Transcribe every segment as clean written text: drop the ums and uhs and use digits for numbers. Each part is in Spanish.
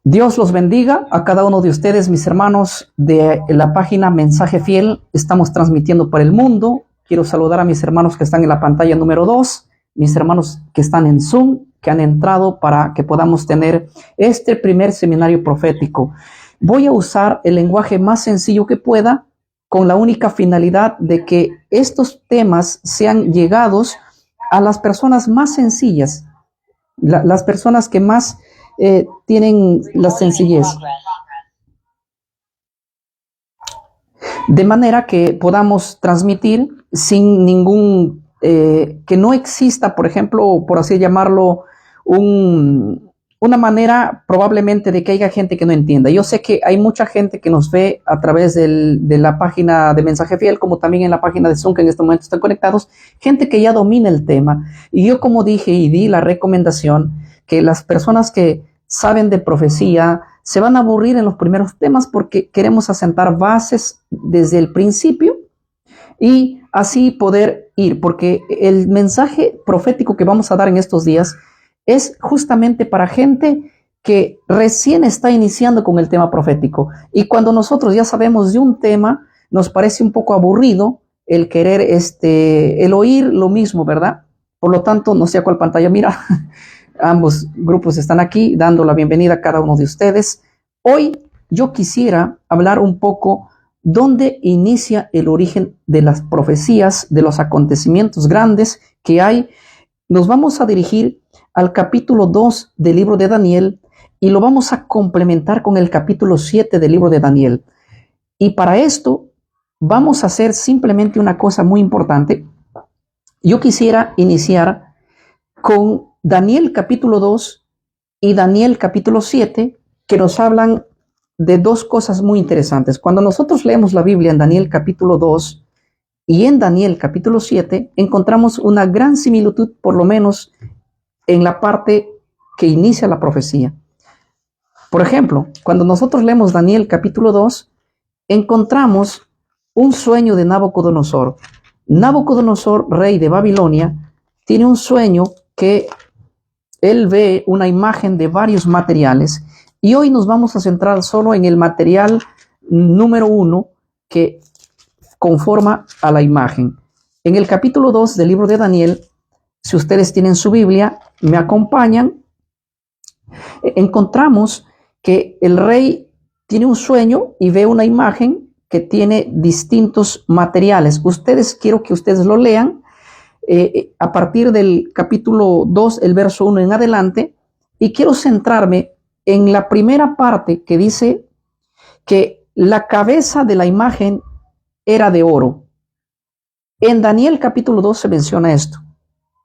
Dios los bendiga a cada uno de ustedes, mis hermanos de la página Mensaje Fiel. Estamos transmitiendo para el mundo. Quiero saludar a mis hermanos que están en la pantalla número 2, mis hermanos que están en Zoom, que han entrado para que podamos tener este primer seminario profético. Voy a usar el lenguaje más sencillo que pueda, con la única finalidad de que estos temas sean llegados a las personas más sencillas, las personas que más tienen la sencillez, de manera que podamos transmitir sin ningún, que no exista, por ejemplo, por así llamarlo, una manera probablemente de que haya gente que no entienda. Yo sé que hay mucha gente que nos ve a través de la página de Mensaje Fiel, como también en la página de Zoom, que en este momento están conectados, gente que ya domina el tema. Y yo, como dije y di la recomendación, que las personas que saben de profecía se van a aburrir en los primeros temas porque queremos asentar bases desde el principio y así poder ir, porque el mensaje profético que vamos a dar en estos días es justamente para gente que recién está iniciando con el tema profético. Y cuando nosotros ya sabemos de un tema, nos parece un poco aburrido el querer, el oír lo mismo, ¿verdad? Por lo tanto, no sé a cuál pantalla mira. Ambos grupos están aquí dando la bienvenida a cada uno de ustedes. Hoy yo quisiera hablar un poco dónde inicia el origen de las profecías, de los acontecimientos grandes que hay. Nos vamos a dirigir al capítulo 2 del libro de Daniel y lo vamos a complementar con el capítulo 7 del libro de Daniel. Y para esto vamos a hacer simplemente una cosa muy importante. Yo quisiera iniciar con Daniel capítulo 2 y Daniel capítulo 7, que nos hablan de dos cosas muy interesantes. Cuando nosotros leemos la Biblia en Daniel capítulo 2 y en Daniel capítulo 7, encontramos una gran similitud, por lo menos en la parte que inicia la profecía. Por ejemplo, cuando nosotros leemos Daniel capítulo 2, encontramos un sueño de Nabucodonosor. Nabucodonosor, rey de Babilonia, tiene un sueño que él ve una imagen de varios materiales, y hoy nos vamos a centrar solo en el material número 1 que conforma a la imagen. En el capítulo 2 del libro de Daniel, si ustedes tienen su Biblia, me acompañan, encontramos que el rey tiene un sueño y ve una imagen que tiene distintos materiales. Quiero que ustedes lo lean a partir del capítulo 2, el verso 1 en adelante, y quiero centrarme en la primera parte que dice que la cabeza de la imagen era de oro. En Daniel capítulo 2 se menciona esto,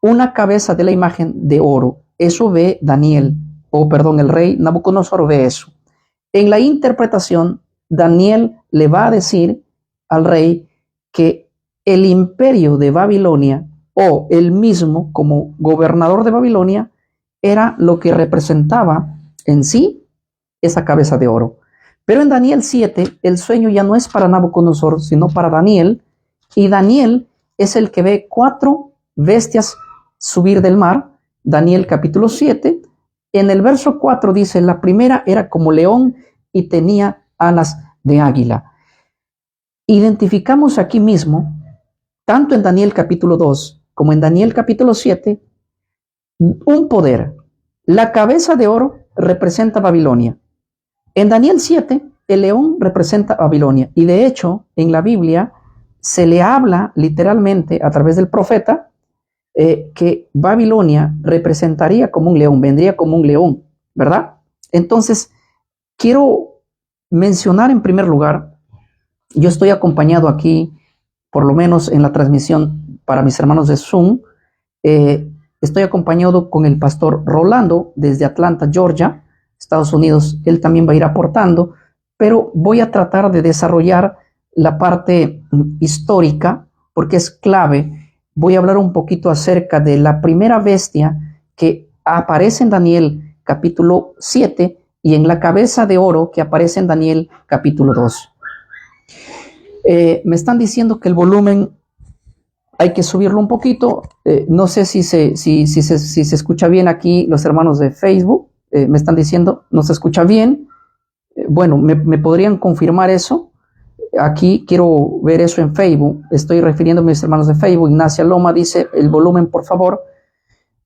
una cabeza de la imagen de oro. Eso ve Daniel, el rey Nabucodonosor ve eso. En la interpretación, Daniel le va a decir al rey que el imperio de Babilonia, o él mismo como gobernador de Babilonia, era lo que representaba en sí esa cabeza de oro. Pero en Daniel 7, el sueño ya no es para Nabucodonosor, sino para Daniel, y Daniel es el que ve 4 bestias subir del mar. Daniel capítulo 7, en el verso 4 dice, la primera era como león y tenía alas de águila. Identificamos aquí mismo, tanto en Daniel capítulo 2 como en Daniel capítulo 7, un poder. La cabeza de oro representa Babilonia. En Daniel 7, el león representa Babilonia. Y de hecho, en la Biblia se le habla literalmente a través del profeta que Babilonia representaría como un león, vendría como un león, ¿verdad? Entonces, quiero mencionar en primer lugar, yo estoy acompañado aquí, por lo menos en la transmisión para mis hermanos de Zoom, estoy acompañado con el pastor Rolando desde Atlanta, Georgia, Estados Unidos. Él también va a ir aportando, pero voy a tratar de desarrollar la parte histórica porque es clave. Voy a hablar un poquito acerca de la primera bestia que aparece en Daniel capítulo 7 y en la cabeza de oro que aparece en Daniel capítulo 2. Me están diciendo que el volumen hay que subirlo un poquito. No sé si se escucha bien aquí los hermanos de Facebook. me están diciendo, ¿no se escucha bien? Bueno, ¿me podrían confirmar eso? Aquí quiero ver eso en Facebook. Estoy refiriéndome a mis hermanos de Facebook. Ignacia Loma dice, el volumen, por favor.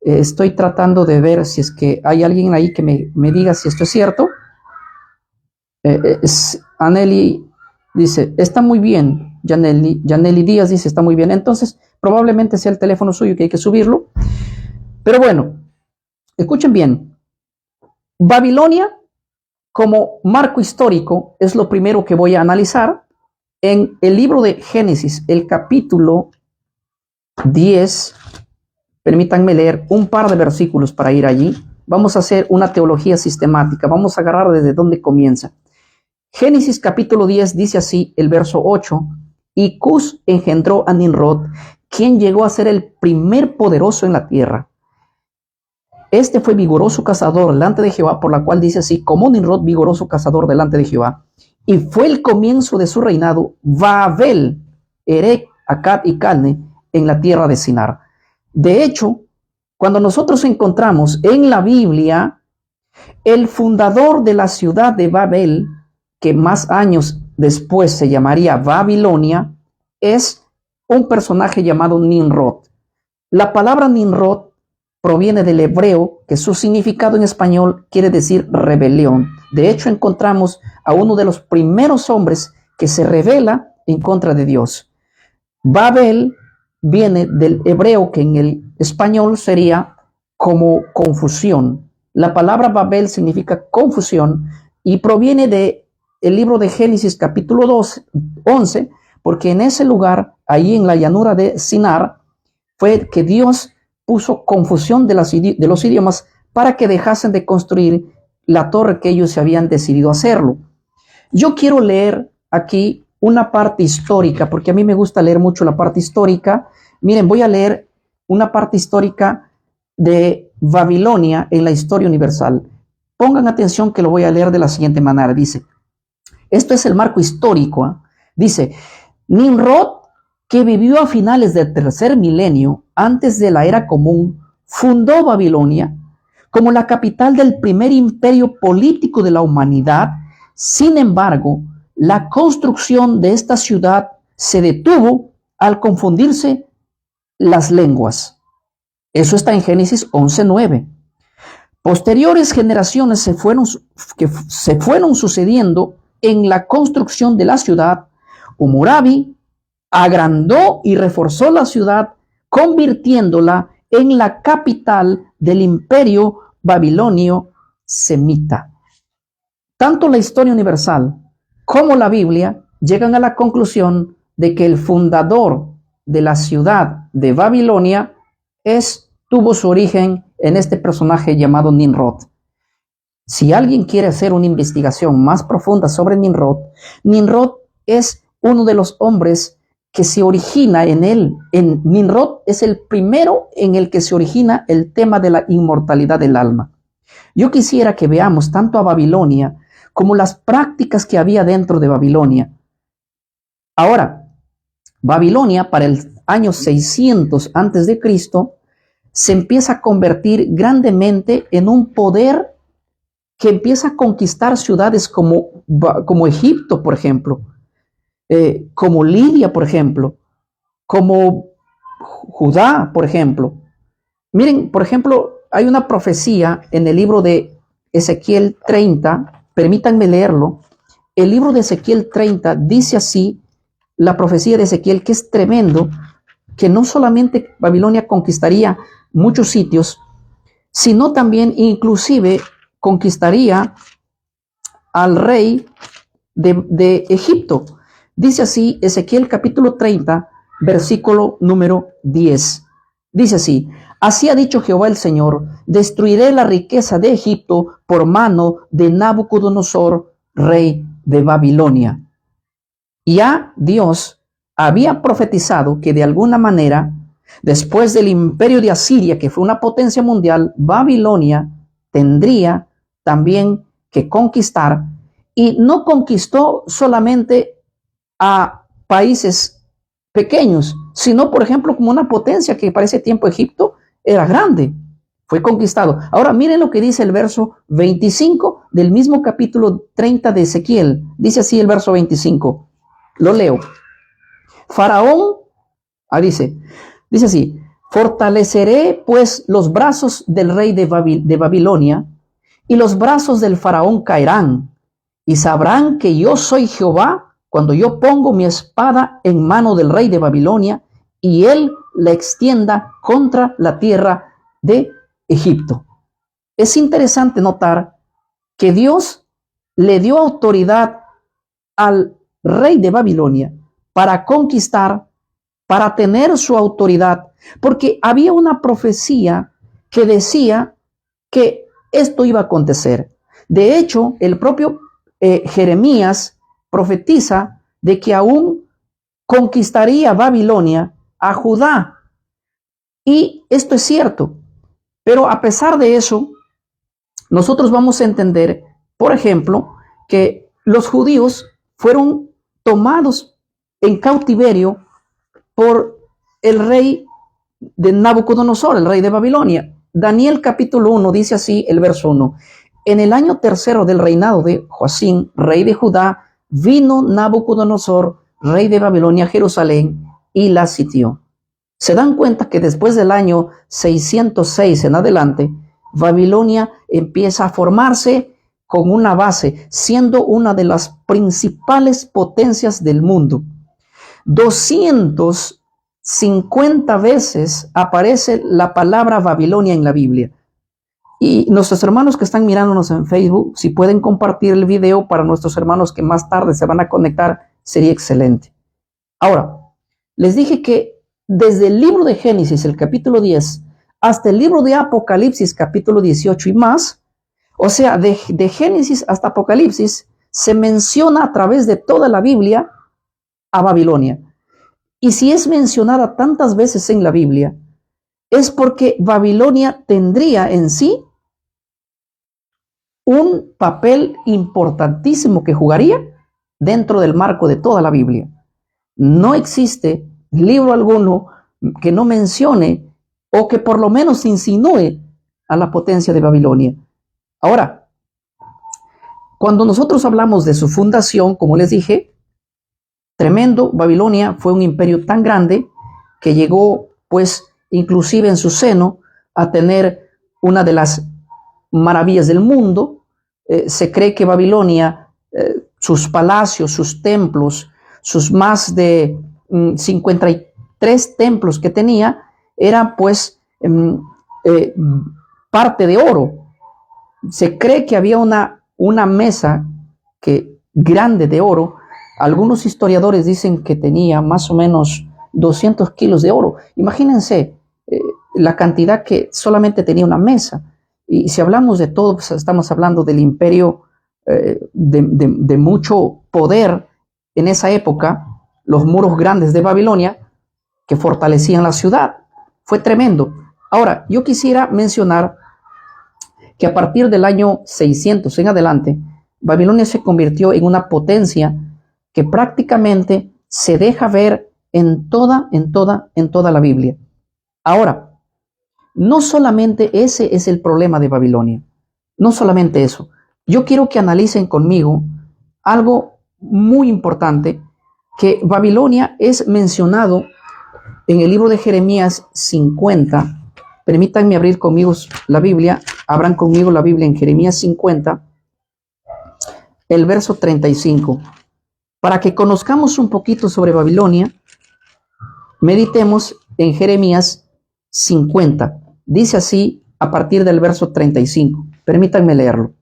Estoy tratando de ver si es que hay alguien ahí que me diga si esto es cierto. Aneli dice, está muy bien. Yaneli Díaz dice, está muy bien. Entonces, probablemente sea el teléfono suyo que hay que subirlo. Pero bueno, escuchen bien. Babilonia, como marco histórico, es lo primero que voy a analizar. En el libro de Génesis, el capítulo 10, permítanme leer un par de versículos para ir allí. Vamos a hacer una teología sistemática. Vamos a agarrar desde donde comienza. Génesis capítulo 10 dice así, el verso 8, y Cus engendró a Nimrod, quien llegó a ser el primer poderoso en la tierra. Este fue vigoroso cazador delante de Jehová, por la cual dice así, como Nimrod, vigoroso cazador delante de Jehová. Y fue el comienzo de su reinado, Babel, Erec, Akkad y Calne, en la tierra de Sinar. De hecho, cuando nosotros encontramos en la Biblia el fundador de la ciudad de Babel, que más años después se llamaría Babilonia, es un personaje llamado Nimrod. La palabra Nimrod proviene del hebreo, que su significado en español quiere decir rebelión. De hecho, encontramos a uno de los primeros hombres que se rebela en contra de Dios. Babel viene del hebreo, que en el español sería como confusión. La palabra Babel significa confusión y proviene de el libro de Génesis capítulo 11, porque en ese lugar, ahí en la llanura de Sinar, fue que Dios puso confusión de los idiomas para que dejasen de construir la torre que ellos se habían decidido hacerlo. Yo quiero leer aquí una parte histórica, porque a mí me gusta leer mucho la parte histórica. Miren, voy a leer una parte histórica de Babilonia en la historia universal. Pongan atención que lo voy a leer de la siguiente manera. Dice, esto es el marco histórico. Dice, Nimrod, que vivió a finales del tercer milenio antes de la era común, fundó Babilonia como la capital del primer imperio político de la humanidad. Sin embargo, la construcción de esta ciudad se detuvo al confundirse las lenguas. Eso está en Génesis 11:9. Posteriores generaciones se fueron sucediendo en la construcción de la ciudad. Hammurabi agrandó y reforzó la ciudad, convirtiéndola en la capital del imperio babilonio semita. Tanto la historia universal como la Biblia llegan a la conclusión de que el fundador de la ciudad de Babilonia tuvo su origen en este personaje llamado Nimrod. Si alguien quiere hacer una investigación más profunda sobre Nimrod, Nimrod es uno de los hombres que se origina en él. Nimrod es el primero en el que se origina el tema de la inmortalidad del alma. Yo quisiera que veamos tanto a Babilonia como las prácticas que había dentro de Babilonia. Ahora, Babilonia para el año 600 antes de Cristo se empieza a convertir grandemente en un poder que empieza a conquistar ciudades como Egipto, por ejemplo, como Lidia, por ejemplo, como Judá, por ejemplo. Miren, por ejemplo, hay una profecía en el libro de Ezequiel 30, permítanme leerlo. El libro de Ezequiel 30 dice así, la profecía de Ezequiel, que es tremendo, que no solamente Babilonia conquistaría muchos sitios, sino también inclusive conquistaría al rey de Egipto. Dice así Ezequiel capítulo 30, versículo número 10. Dice así, así ha dicho Jehová el Señor, destruiré la riqueza de Egipto por mano de Nabucodonosor, rey de Babilonia. Ya Dios había profetizado que de alguna manera, después del imperio de Asiria, que fue una potencia mundial, Babilonia tendría también que conquistar, y no conquistó solamente a países pequeños, sino por ejemplo como una potencia que para ese tiempo Egipto era grande. fue conquistado. Ahora miren lo que dice el verso 25 del mismo capítulo 30 de Ezequiel. Dice así el verso 25. Lo leo. Faraón, dice así, fortaleceré pues los brazos del rey de Babilonia, y los brazos del faraón caerán, y sabrán que yo soy Jehová cuando yo pongo mi espada en mano del rey de Babilonia, y él la extienda contra la tierra de Egipto. Es interesante notar que Dios le dio autoridad al rey de Babilonia para conquistar, para tener su autoridad, porque había una profecía que decía que esto iba a acontecer. De hecho, el propio Jeremías profetiza de que aún conquistaría Babilonia a Judá. Y esto es cierto. Pero a pesar de eso, nosotros vamos a entender, por ejemplo, que los judíos fueron tomados en cautiverio por el rey de Nabucodonosor, el rey de Babilonia. Daniel capítulo 1 dice así el verso 1. En el año tercero del reinado de Joacim, rey de Judá, vino Nabucodonosor, rey de Babilonia, a Jerusalén y la sitió. Se dan cuenta que después del año 606 en adelante, Babilonia empieza a formarse con una base, siendo una de las principales potencias del mundo. 250 veces aparece la palabra Babilonia en la Biblia. Y nuestros hermanos que están mirándonos en Facebook, si pueden compartir el video para nuestros hermanos que más tarde se van a conectar, sería excelente. Ahora, les dije que desde el libro de Génesis, el capítulo 10, hasta el libro de Apocalipsis, capítulo 18 y más, o sea, de Génesis hasta Apocalipsis, se menciona a través de toda la Biblia a Babilonia. Y si es mencionada tantas veces en la Biblia, es porque Babilonia tendría en sí un papel importantísimo que jugaría dentro del marco de toda la Biblia. No existe libro alguno que no mencione o que por lo menos insinúe a la potencia de Babilonia. Ahora, cuando nosotros hablamos de su fundación, como les dije, tremendo, Babilonia fue un imperio tan grande que llegó, pues, inclusive en su seno, a tener una de las maravillas del mundo. Se cree que Babilonia, sus palacios, sus templos, sus más de 53 templos que tenía, eran pues parte de oro. Se cree que había una mesa grande de oro. Algunos historiadores dicen que tenía más o menos 200 kilos de oro. Imagínense la cantidad que solamente tenía una mesa. Y si hablamos de todo, pues estamos hablando del imperio de mucho poder en esa época, los muros grandes de Babilonia que fortalecían la ciudad. Fue tremendo. Ahora, yo quisiera mencionar que a partir del año 600 en adelante, Babilonia se convirtió en una potencia que prácticamente se deja ver en toda la Biblia. Ahora, no solamente ese es el problema de Babilonia, no solamente eso. Yo quiero que analicen conmigo algo muy importante, que Babilonia es mencionado en el libro de Jeremías 50. Permítanme abrir conmigo la Biblia, abran conmigo la Biblia en Jeremías 50, el verso 35. Para que conozcamos un poquito sobre Babilonia, meditemos en Jeremías 50. Dice así a partir del verso 35. Permítanme leerlo.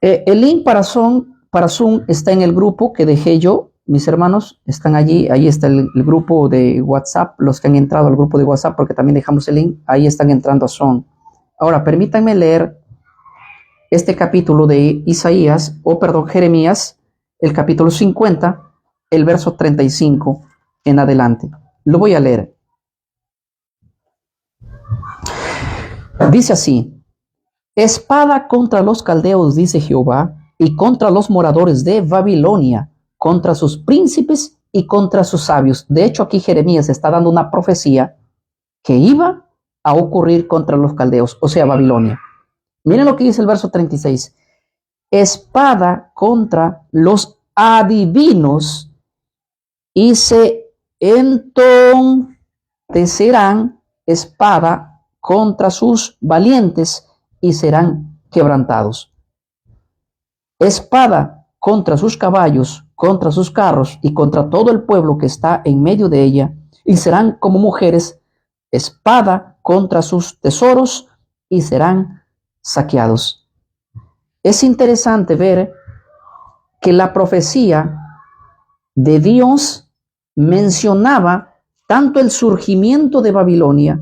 El link para Zoom está en el grupo que dejé yo. Mis hermanos están allí. Ahí está el grupo de WhatsApp. Los que han entrado al grupo de WhatsApp, porque también dejamos el link, ahí están entrando a Zoom. Ahora, permítanme leer este capítulo de Jeremías, el capítulo 50, el verso 35 en adelante. Lo voy a leer. Dice así: espada contra los caldeos, dice Jehová, y contra los moradores de Babilonia, contra sus príncipes y contra sus sabios. De hecho, aquí Jeremías está dando una profecía que iba a ocurrir contra los caldeos, o sea, Babilonia. Miren lo que dice el verso 36. Espada contra los adivinos y se entontecerán, espada contra sus valientes y serán quebrantados. Espada contra sus caballos, contra sus carros y contra todo el pueblo que está en medio de ella, y serán como mujeres, espada contra sus tesoros y serán saqueados. Es interesante ver que la profecía de Dios mencionaba tanto el surgimiento de Babilonia,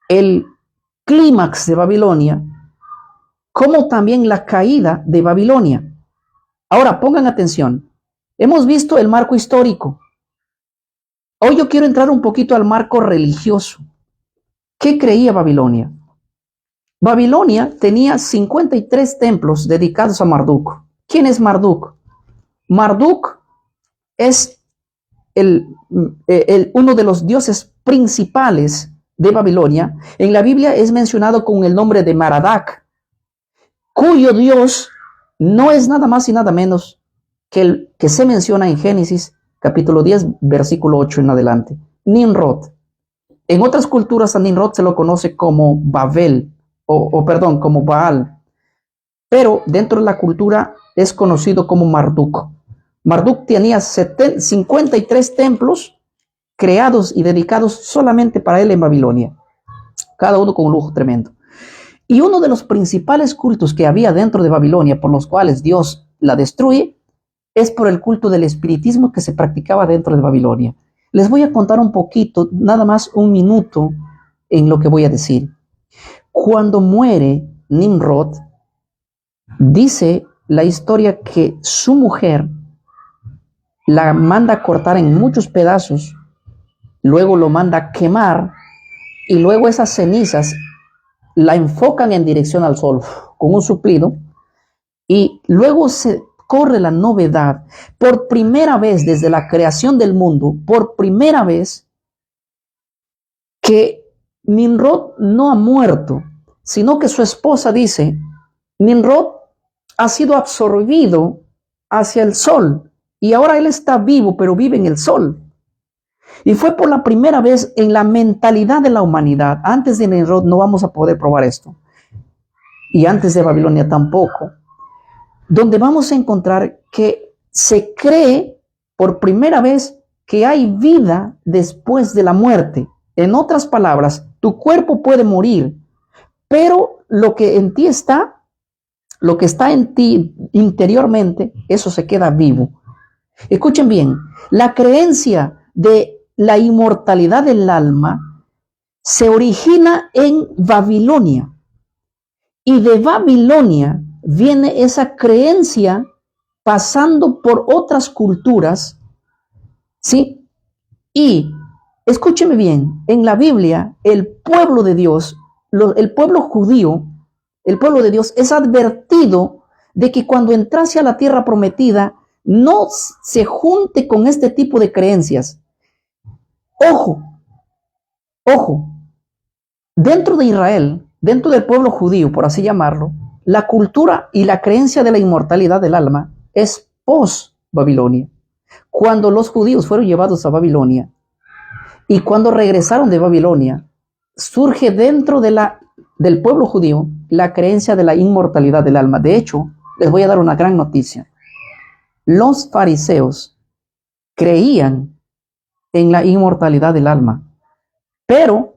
el clímax de Babilonia, como también la caída de Babilonia. Ahora, pongan atención. Hemos visto el marco histórico. Hoy yo quiero entrar un poquito al marco religioso. ¿Qué creía Babilonia? Babilonia tenía 53 templos dedicados a Marduk. ¿Quién es Marduk? Marduk es uno de los dioses principales de Babilonia. En la Biblia es mencionado con el nombre de Maradak, cuyo dios no es nada más y nada menos que el que se menciona en Génesis capítulo 10, versículo 8 en adelante, Nimrod. En otras culturas a Nimrod se lo conoce como Babel, como Baal, pero dentro de la cultura es conocido como Marduk. Marduk tenía 53 templos creados y dedicados solamente para él en Babilonia, cada uno con un lujo tremendo. Y uno de los principales cultos que había dentro de Babilonia, por los cuales Dios la destruye, es por el culto del espiritismo que se practicaba dentro de Babilonia. Les voy a contar un poquito, nada más un minuto en lo que voy a decir. Cuando muere Nimrod, dice la historia que su mujer la manda a cortar en muchos pedazos, luego lo manda a quemar y luego esas cenizas la enfocan en dirección al sol con un suplido y luego se corre la novedad, por primera vez desde la creación del mundo, por primera vez que Nimrod no ha muerto, sino que su esposa dice, Nimrod ha sido absorbido hacia el sol y ahora él está vivo, pero vive en el sol. Y fue por la primera vez en la mentalidad de la humanidad. Antes de Nimrod no vamos a poder probar esto. Y antes de Babilonia tampoco. Donde vamos a encontrar que se cree por primera vez que hay vida después de la muerte. En otras palabras, tu cuerpo puede morir, pero lo que en ti está, lo que está en ti interiormente, eso se queda vivo. Escuchen bien, la creencia de la inmortalidad del alma se origina en Babilonia. Y de Babilonia viene esa creencia pasando por otras culturas, ¿sí? Y escúcheme bien, en la Biblia, el pueblo de Dios, el pueblo judío, el pueblo de Dios es advertido de que cuando entrase a la tierra prometida, no se junte con este tipo de creencias. Ojo, ojo, dentro de Israel, dentro del pueblo judío, por así llamarlo, la cultura y la creencia de la inmortalidad del alma es post-Babilonia. Cuando los judíos fueron llevados a Babilonia y cuando regresaron de Babilonia, surge dentro del pueblo judío la creencia de la inmortalidad del alma. De hecho, les voy a dar una gran noticia. Los fariseos creían en la inmortalidad del alma, pero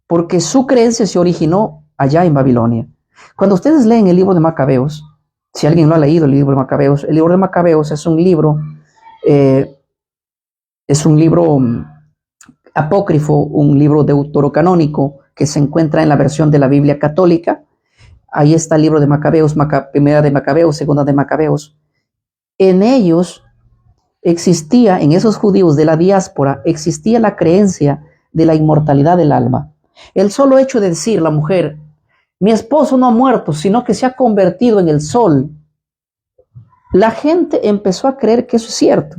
porque su creencia se originó allá en Babilonia. Cuando ustedes leen el libro de Macabeos, si alguien lo ha leído, el libro de Macabeos es un libro apócrifo, un libro deuterocanónico que se encuentra en la versión de la Biblia católica. Ahí está el libro de Macabeos, primera de Macabeos, segunda de Macabeos. En ellos existía, en esos judíos de la diáspora, existía la creencia de la inmortalidad del alma. El solo hecho de decir la mujer, mi esposo no ha muerto, sino que se ha convertido en el sol. La gente empezó a creer que eso es cierto.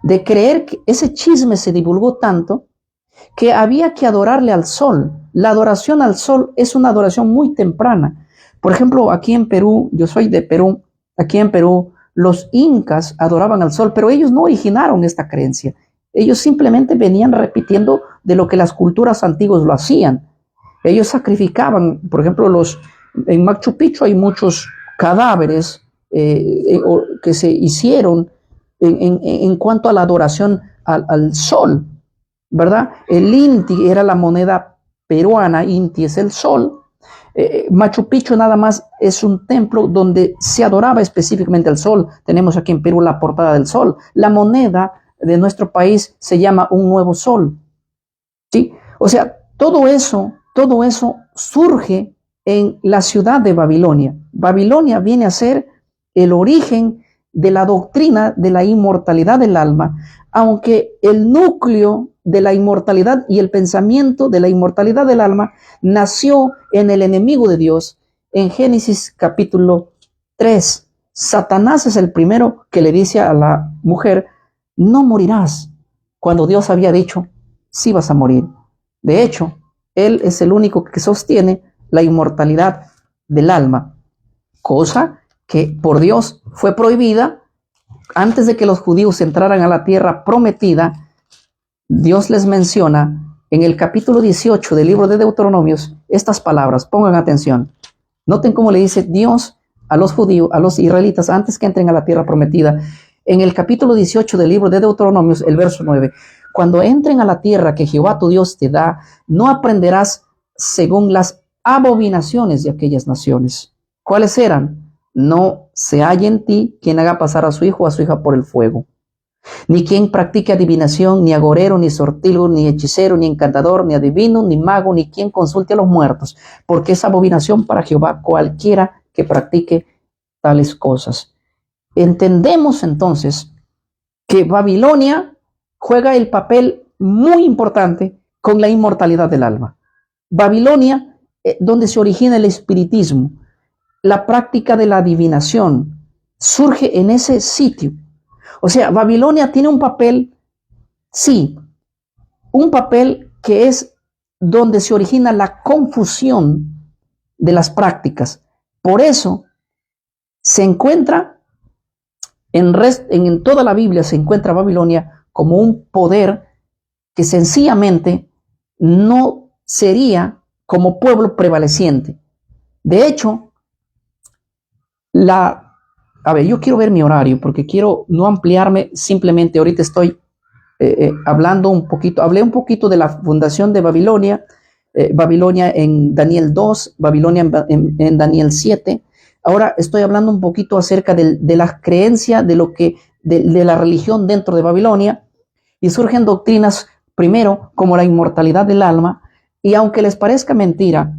De creer que ese chisme se divulgó tanto que había que adorarle al sol. la adoración al sol es una adoración muy temprana. Por ejemplo, aquí en Perú, yo soy de Perú, aquí en Perú, los incas adoraban al sol, pero ellos no originaron esta creencia. Ellos simplemente venían repitiendo de lo que las culturas antiguas lo hacían. Ellos sacrificaban, por ejemplo, en Machu Picchu hay muchos cadáveres que se hicieron en cuanto a la adoración al sol, ¿verdad? El Inti era la moneda peruana, Inti es el sol. Machu Picchu nada más es un templo donde se adoraba específicamente al sol. Tenemos aquí en Perú la portada del sol. La moneda de nuestro país se llama un nuevo sol, ¿sí? O sea, todo eso surge en la ciudad de Babilonia. Babilonia viene a ser el origen de la doctrina de la inmortalidad del alma, aunque el núcleo de la inmortalidad y el pensamiento de la inmortalidad del alma nació en el enemigo de Dios. En Génesis capítulo 3, Satanás es el primero que le dice a la mujer, no morirás, cuando Dios había dicho, sí vas a morir. De hecho, él es el único que sostiene la inmortalidad del alma, cosa que por Dios fue prohibida. Antes de que los judíos entraran a la tierra prometida, Dios les menciona en el capítulo 18 del libro de Deuteronomios estas palabras. Pongan atención. Noten cómo le dice Dios a los judíos, a los israelitas, antes que entren a la tierra prometida. En el capítulo 18 del libro de Deuteronomios, el verso 9. Cuando entren a la tierra que Jehová tu Dios te da, no aprenderás según las abominaciones de aquellas naciones. ¿Cuáles eran? No se halla en ti quien haga pasar a su hijo o a su hija por el fuego, ni quien practique adivinación, ni agorero, ni sortigo, ni hechicero, ni encantador, ni adivino, ni mago, ni quien consulte a los muertos, porque es abominación para Jehová cualquiera que practique tales cosas. Entendemos entonces que Babilonia juega el papel muy importante con la inmortalidad del alma. Babilonia, donde se origina el espiritismo, la práctica de la adivinación, surge en ese sitio. O sea, Babilonia tiene un papel, sí, un papel que es donde se origina la confusión de las prácticas. Por eso se encuentra en toda la Biblia se encuentra Babilonia como un poder que sencillamente no sería como pueblo prevaleciente. De hecho, yo quiero ver mi horario porque quiero no ampliarme, simplemente ahorita estoy hablé un poquito de la fundación de Babilonia, Babilonia en Daniel 2, Babilonia en Daniel 7. Ahora estoy hablando un poquito acerca de la creencia de la religión dentro de Babilonia, y surgen doctrinas primero como la inmortalidad del alma, y aunque les parezca mentira,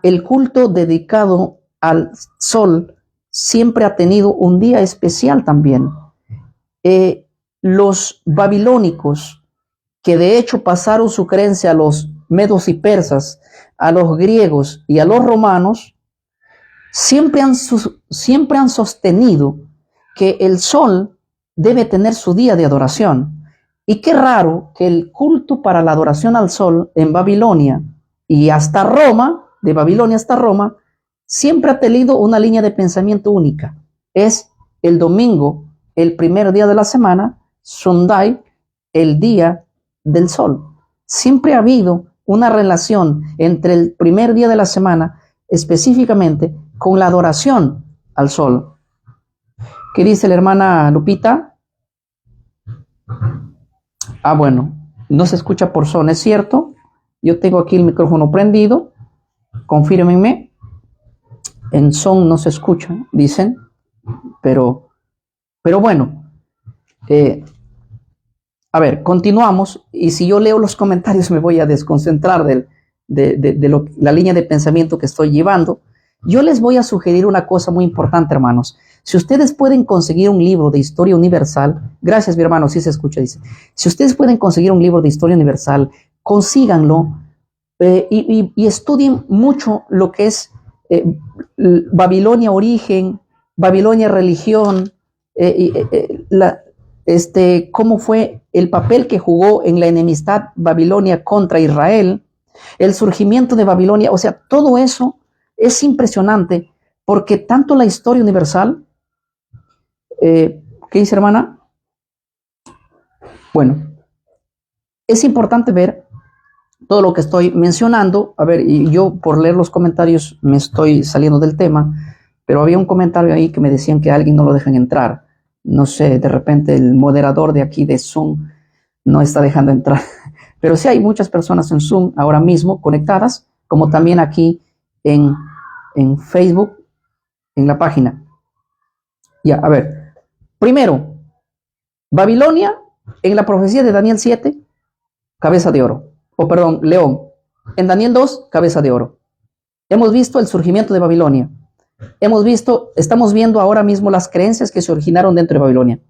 el culto dedicado al sol siempre ha tenido un día especial también. Los babilónicos, que de hecho pasaron su creencia a los medos y persas, a los griegos y a los romanos, siempre han sostenido que el sol debe tener su día de adoración. Y qué raro que el culto para la adoración al sol en Babilonia y hasta Roma, de Babilonia hasta Roma, siempre ha tenido una línea de pensamiento única. Es el domingo, el primer día de la semana, Sunday, el día del sol. Siempre ha habido una relación entre el primer día de la semana, específicamente con la adoración al sol. ¿Qué dice la hermana Lupita? Bueno, no se escucha por son, ¿es cierto? Yo tengo aquí el micrófono prendido. Confírmenme. En son no se escucha, dicen. Pero bueno. A ver, continuamos. Y si yo leo los comentarios me voy a desconcentrar de la línea de pensamiento que estoy llevando. Yo les voy a sugerir una cosa muy importante, hermanos. Si ustedes pueden conseguir un libro de historia universal, gracias mi hermano, sí se escucha, dice. Si ustedes pueden conseguir un libro de historia universal, consíganlo y estudien mucho lo que es Babilonia origen, Babilonia religión, cómo fue el papel que jugó en la enemistad Babilonia contra Israel. el surgimiento de Babilonia, o sea, todo eso es impresionante porque tanto la historia universal, ¿qué dice, hermana? Bueno, es importante ver todo lo que estoy mencionando. A ver, y yo por leer los comentarios me estoy saliendo del tema, pero había un comentario ahí que me decían que a alguien no lo dejan entrar. No sé, de repente el moderador de aquí de Zoom no está dejando entrar. Pero sí hay muchas personas en Zoom ahora mismo conectadas, como también aquí en Facebook, en la página. Ya, a ver. Primero, Babilonia, en la profecía de Daniel 7, cabeza de oro. O perdón, león. En Daniel 2, cabeza de oro. Hemos visto el surgimiento de Babilonia. Estamos viendo ahora mismo las creencias que se originaron dentro de Babilonia.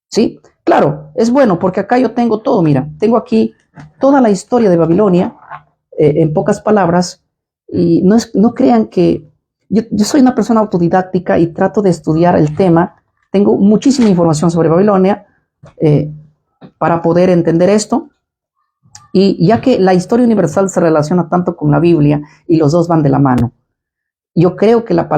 ¿Sí? Claro, es bueno porque acá yo tengo todo, mira, tengo aquí toda la historia de Babilonia, en pocas palabras, y no crean que yo soy una persona autodidáctica y trato de estudiar el tema. Tengo muchísima información sobre Babilonia para poder entender esto. Y ya que la historia universal se relaciona tanto con la Biblia y los dos van de la mano, yo creo que la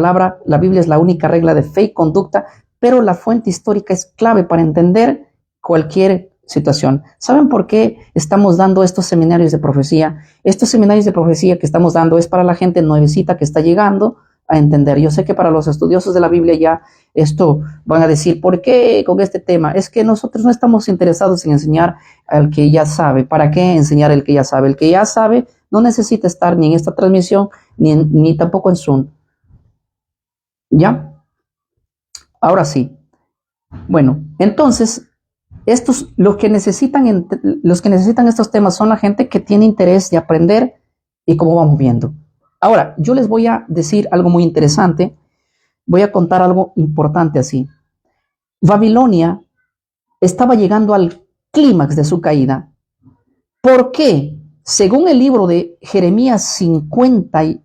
Biblia es la única regla de fe y conducta, pero la fuente histórica es clave para entender cualquier situación. ¿Saben por qué estamos dando estos seminarios de profecía? Estos seminarios de profecía que estamos dando es para la gente nuevecita que está llegando a entender. Yo sé que para los estudiosos de la Biblia ya esto van a decir, ¿por qué con este tema? Es que nosotros no estamos interesados en enseñar al que ya sabe. ¿Para qué enseñar al que ya sabe? El que ya sabe no necesita estar ni en esta transmisión ni tampoco en Zoom. ¿Ya? Ahora sí. Bueno, entonces, los que necesitan estos temas son la gente que tiene interés de aprender y cómo vamos viendo. Ahora, yo les voy a decir algo muy interesante. Voy a contar algo importante así. Babilonia estaba llegando al clímax de su caída. ¿Por qué? Según el libro de Jeremías 50,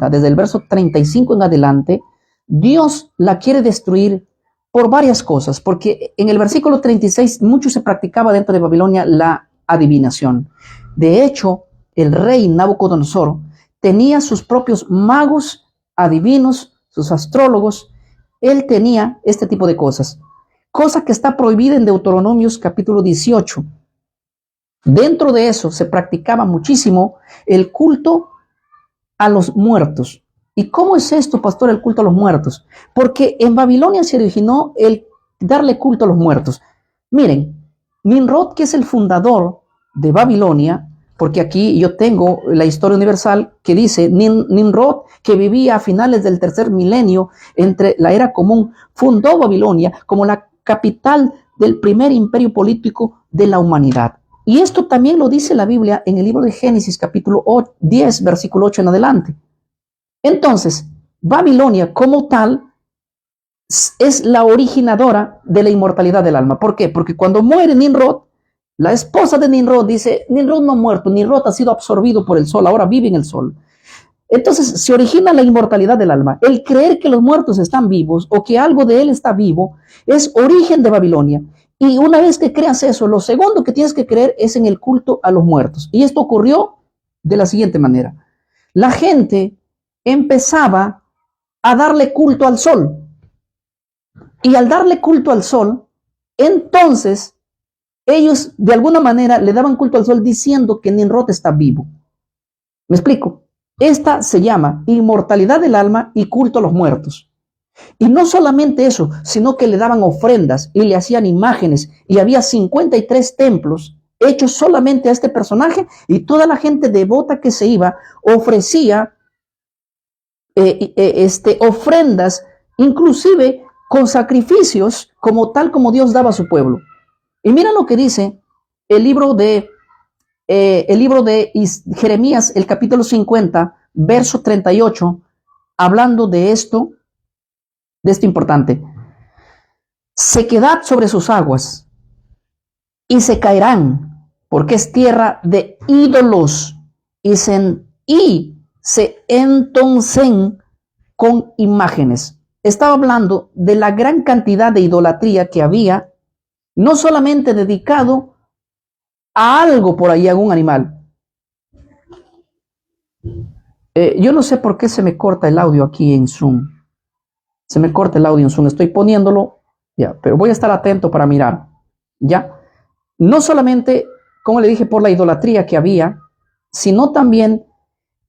desde el verso 35 en adelante, Dios la quiere destruir por varias cosas, porque en el versículo 36 mucho se practicaba dentro de Babilonia la adivinación. De hecho, el rey Nabucodonosor tenía sus propios magos, adivinos, sus astrólogos. Él tenía este tipo de cosas, cosa que está prohibida en Deuteronomios capítulo 18. Dentro de eso se practicaba muchísimo el culto a los muertos. ¿Y cómo es esto, pastor, el culto a los muertos? Porque en Babilonia se originó el darle culto a los muertos. Miren, Nimrod, que es el fundador de Babilonia, porque aquí yo tengo la historia universal que dice Nimrod, que vivía a finales del tercer milenio entre la era común, fundó Babilonia como la capital del primer imperio político de la humanidad. Y esto también lo dice la Biblia en el libro de Génesis, capítulo 10, versículo 8 en adelante. Entonces, Babilonia como tal es la originadora de la inmortalidad del alma. ¿Por qué? Porque cuando muere Nimrod, la esposa de Nimrod dice, Nimrod no ha muerto, Nimrod ha sido absorbido por el sol, ahora vive en el sol. Entonces se origina la inmortalidad del alma. El creer que los muertos están vivos o que algo de él está vivo es origen de Babilonia. Y una vez que creas eso, lo segundo que tienes que creer es en el culto a los muertos. Y esto ocurrió de la siguiente manera. La gente empezaba a darle culto al sol. Y al darle culto al sol, entonces ellos de alguna manera le daban culto al sol diciendo que Nimrod está vivo. ¿Me explico? Esta se llama inmortalidad del alma y culto a los muertos. Y no solamente eso, sino que le daban ofrendas y le hacían imágenes. Y había 53 templos hechos solamente a este personaje, y toda la gente devota que se iba ofrecía ofrendas, inclusive con sacrificios, como Dios daba a su pueblo. Y mira lo que dice el libro de Jeremías, el capítulo 50, verso 38, hablando de esto importante. Sequedad sobre sus aguas, y se caerán, porque es tierra de ídolos, y se entoncen con imágenes. Estaba hablando de la gran cantidad de idolatría que había, no solamente dedicado a algo por ahí, a un animal, Yo no sé por qué se me corta el audio aquí en Zoom. Se me corta el audio en Zoom. Estoy poniéndolo, ya, pero voy a estar atento para mirar. Ya. No solamente, como le dije, por la idolatría que había, sino también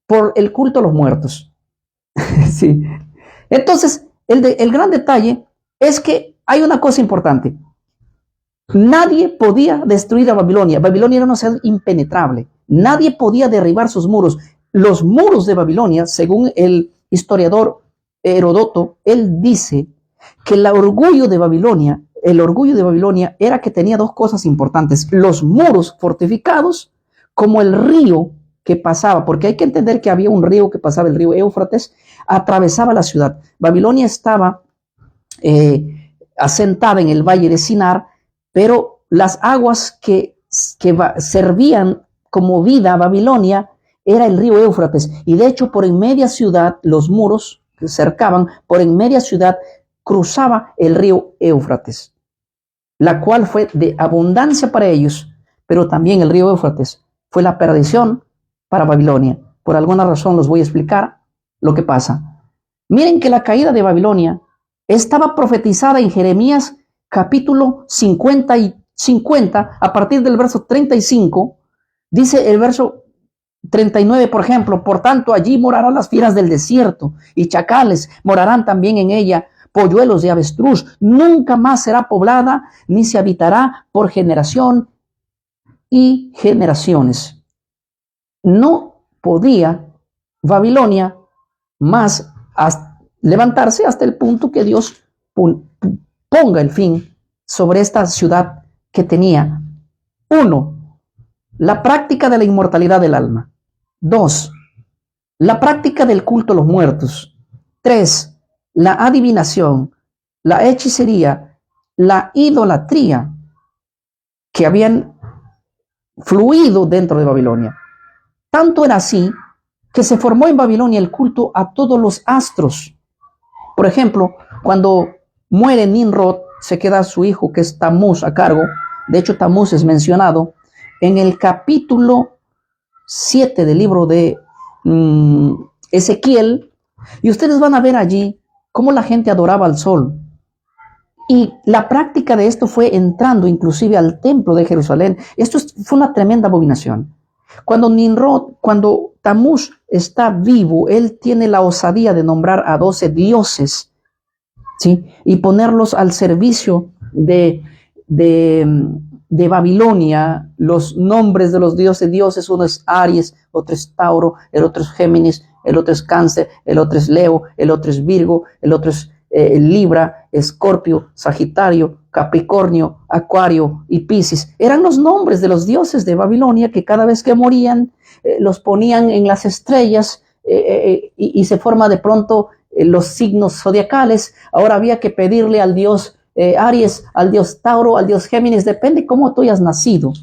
por el culto a los muertos. Sí. Entonces, el gran detalle es que hay una cosa importante. Nadie podía destruir a Babilonia. Babilonia era una ciudad impenetrable. Nadie podía derribar sus muros. Los muros de Babilonia, según el historiador Heródoto, él dice que el orgullo de Babilonia era que tenía dos cosas importantes: los muros fortificados, como el río que pasaba, porque hay que entender que había un río que pasaba, el río Éufrates, atravesaba la ciudad. Babilonia estaba asentada en el valle de Sinar, pero las aguas que servían como vida a Babilonia era el río Éufrates, y de hecho por en media ciudad, los muros que cercaban, por en media ciudad cruzaba el río Éufrates, la cual fue de abundancia para ellos, pero también el río Éufrates fue la perdición para Babilonia. Por alguna razón los voy a explicar lo que pasa. Miren que la caída de Babilonia estaba profetizada en Jeremías capítulo 50 a partir del verso 35, dice el verso 39, por ejemplo: por tanto, allí morarán las fieras del desierto, y chacales morarán también en ella, polluelos de avestruz. Nunca más será poblada, ni se habitará por generación y generaciones. No podía Babilonia más levantarse hasta el punto que Dios ponga el fin sobre esta ciudad que tenía: 1, la práctica de la inmortalidad del alma; 2, la práctica del culto a los muertos; 3, la adivinación, la hechicería, la idolatría que habían fluido dentro de Babilonia. Tanto era así que se formó en Babilonia el culto a todos los astros. Por ejemplo, cuando muere Nimrod, se queda su hijo, que es Tamuz, a cargo. De hecho, Tamuz es mencionado en el capítulo 7 del libro de Ezequiel, y ustedes van a ver allí cómo la gente adoraba al sol. Y la práctica de esto fue entrando inclusive al templo de Jerusalén. Esto fue una tremenda abominación. Cuando Tamuz está vivo, él tiene la osadía de nombrar a 12 dioses, ¿sí? Y ponerlos al servicio de Babilonia. Los nombres de los dioses, uno es Aries, otro es Tauro, el otro es Géminis, el otro es Cáncer, el otro es Leo, el otro es Virgo, el otro es Libra, Escorpio, Sagitario, Capricornio, Acuario y Piscis. Eran los nombres de los dioses de Babilonia, que cada vez que morían los ponían en las estrellas, y se forma de pronto los signos zodiacales. Ahora había que pedirle al dios Aries, al dios Tauro, al dios Géminis, depende cómo tú hayas nacido.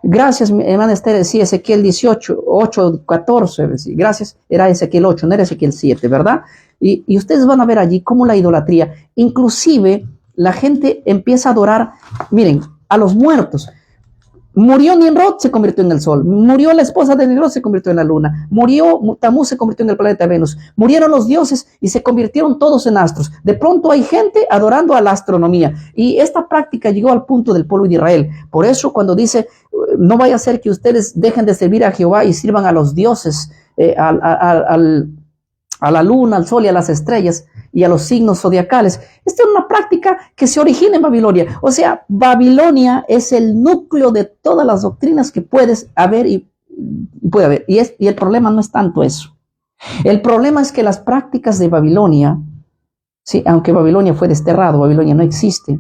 Gracias, mi hermana Esther, sí, Ezequiel 18, 8, 14, sí, gracias, era Ezequiel 8, no era Ezequiel 7, ¿verdad? Y ustedes van a ver allí cómo la idolatría, inclusive la gente empieza a adorar, miren, a los muertos. Murió Nimrod, se convirtió en el sol. Murió la esposa de Nimrod, se convirtió en la luna. Murió Tamuz, se convirtió en el planeta Venus. Murieron los dioses y se convirtieron todos en astros. De pronto hay gente adorando a la astronomía. Y esta práctica llegó al punto del pueblo de Israel. Por eso cuando dice, no vaya a ser que ustedes dejen de servir a Jehová y sirvan a los dioses, a la luna, al sol y a las estrellas y a los signos zodiacales. Esta es una práctica que se origina en Babilonia. O sea, Babilonia es el núcleo de todas las doctrinas que puedes haber y puede haber. Y el problema no es tanto eso. El problema es que las prácticas de Babilonia, sí, aunque Babilonia fue desterrado, Babilonia no existe,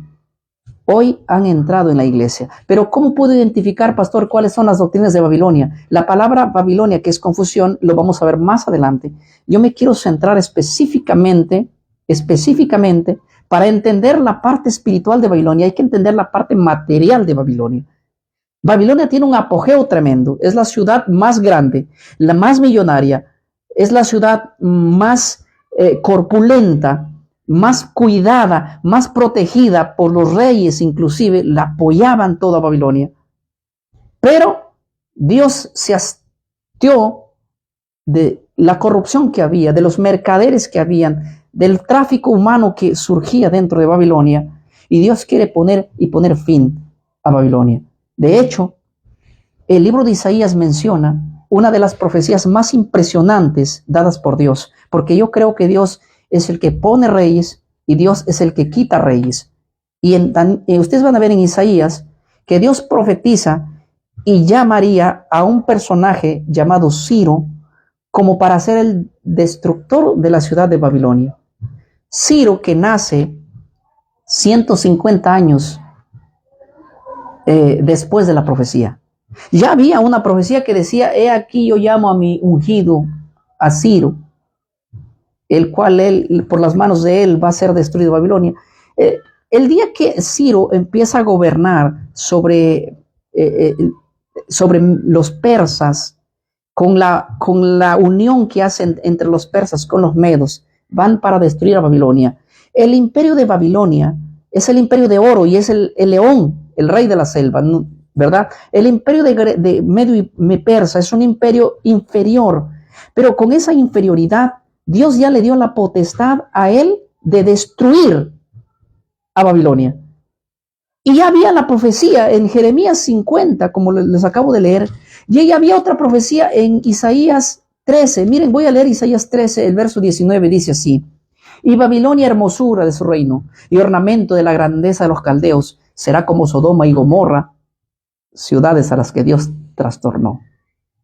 hoy han entrado en la iglesia. Pero ¿cómo puedo identificar, pastor, cuáles son las doctrinas de Babilonia? La palabra Babilonia, que es confusión, lo vamos a ver más adelante. Yo me quiero centrar específicamente, para entender la parte espiritual de Babilonia. Hay que entender la parte material de Babilonia. Babilonia tiene un apogeo tremendo. Es la ciudad más grande, la más millonaria, es la ciudad más corpulenta, más cuidada, más protegida por los reyes, inclusive la apoyaban toda Babilonia. Pero Dios se hastió de la corrupción que había, de los mercaderes que habían, del tráfico humano que surgía dentro de Babilonia. Y Dios quiere poner fin a Babilonia. De hecho, el libro de Isaías menciona una de las profecías más impresionantes dadas por Dios, porque yo creo que Dios es el que pone reyes y Dios es el que quita reyes. Y ustedes van a ver en Isaías que Dios profetiza y llamaría a un personaje llamado Ciro como para ser el destructor de la ciudad de Babilonia. Ciro, que nace 150 años después de la profecía. Ya había una profecía que decía: he aquí yo llamo a mi ungido, a Ciro, el cual por las manos de él va a ser destruido Babilonia. El día que Ciro empieza a gobernar sobre los persas, con la unión que hacen entre los persas con los medos, van para destruir a Babilonia. El imperio de Babilonia es el imperio de oro y es el león, el rey de la selva, ¿verdad? El imperio de Medio y Persa es un imperio inferior, pero con esa inferioridad Dios ya le dio la potestad a él de destruir a Babilonia. Y ya había la profecía en Jeremías 50, como les acabo de leer, y ya había otra profecía en Isaías 13. Miren, voy a leer Isaías 13, el verso 19, dice así: y Babilonia, hermosura de su reino y ornamento de la grandeza de los caldeos, será como Sodoma y Gomorra, ciudades a las que Dios trastornó.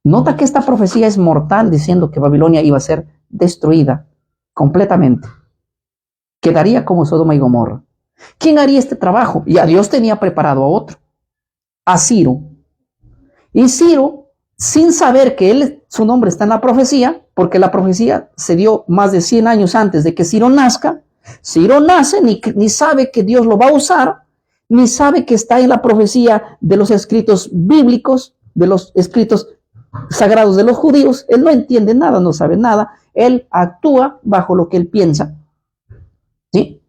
Nota que esta profecía es mortal, diciendo que Babilonia iba a ser destruida completamente. Quedaría como Sodoma y Gomorra. ¿Quién haría este trabajo? Ya Dios tenía preparado a otro, a Ciro. Y Ciro, sin saber que su nombre está en la profecía, porque la profecía se dio más de 100 años antes de que Ciro nazca, Ciro nace, ni sabe que Dios lo va a usar, ni sabe que está en la profecía de los escritos bíblicos, de los escritos sagrados de los judíos. Él no entiende nada, no sabe nada. Él actúa bajo lo que él piensa. ¿Sí?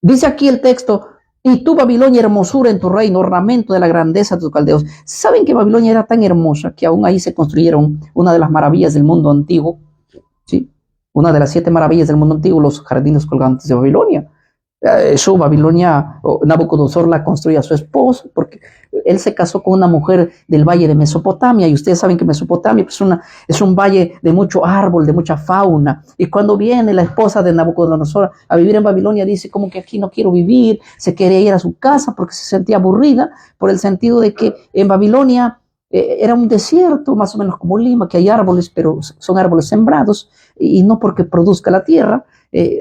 Dice aquí el texto: y tú, Babilonia, hermosura en tu reino, ornamento de la grandeza de tus caldeos. ¿Saben que Babilonia era tan hermosa que aún ahí se construyeron una de las maravillas del mundo antiguo? ¿Sí? Una de las 7 maravillas del mundo antiguo, los jardines colgantes de Babilonia. Eso Babilonia, Nabucodonosor la construye a su esposa, porque él se casó con una mujer del valle de Mesopotamia, y ustedes saben que Mesopotamia es un valle de mucho árbol, de mucha fauna, y cuando viene la esposa de Nabucodonosor a vivir en Babilonia, dice como que aquí no quiero vivir, se quería ir a su casa porque se sentía aburrida, por el sentido de que en Babilonia era un desierto, más o menos como Lima, que hay árboles, pero son árboles sembrados, y no porque produzca la tierra,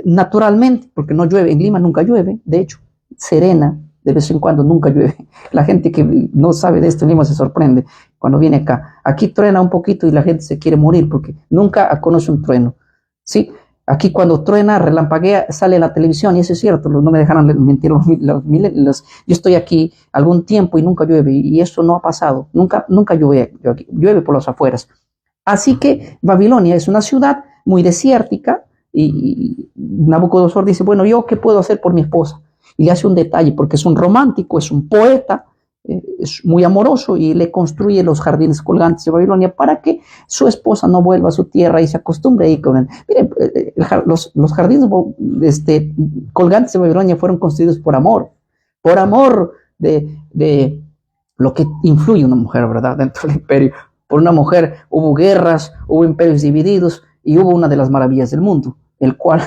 naturalmente, porque no llueve. En Lima nunca llueve, de hecho, Serena, de vez en cuando nunca llueve. La gente que no sabe de esto en Lima se sorprende cuando viene acá. Aquí truena un poquito y la gente se quiere morir porque nunca conoce un trueno. ¿Sí? Aquí cuando truena, relampaguea, sale en la televisión, y eso es cierto, no me dejarán mentir yo estoy aquí algún tiempo y nunca llueve, y eso no ha pasado, nunca llueve por las afueras. Así que Babilonia es una ciudad muy desértica, y Nabucodonosor dice: bueno, ¿yo qué puedo hacer por mi esposa? Y le hace un detalle, porque es un romántico, es un poeta, es muy amoroso, y le construye los jardines colgantes de Babilonia para que su esposa no vuelva a su tierra y se acostumbre ahí con él. Miren, los jardines colgantes de Babilonia fueron construidos por amor de lo que influye una mujer, ¿verdad?, dentro del imperio. Por una mujer hubo guerras, hubo imperios divididos, y hubo una de las maravillas del mundo, el cual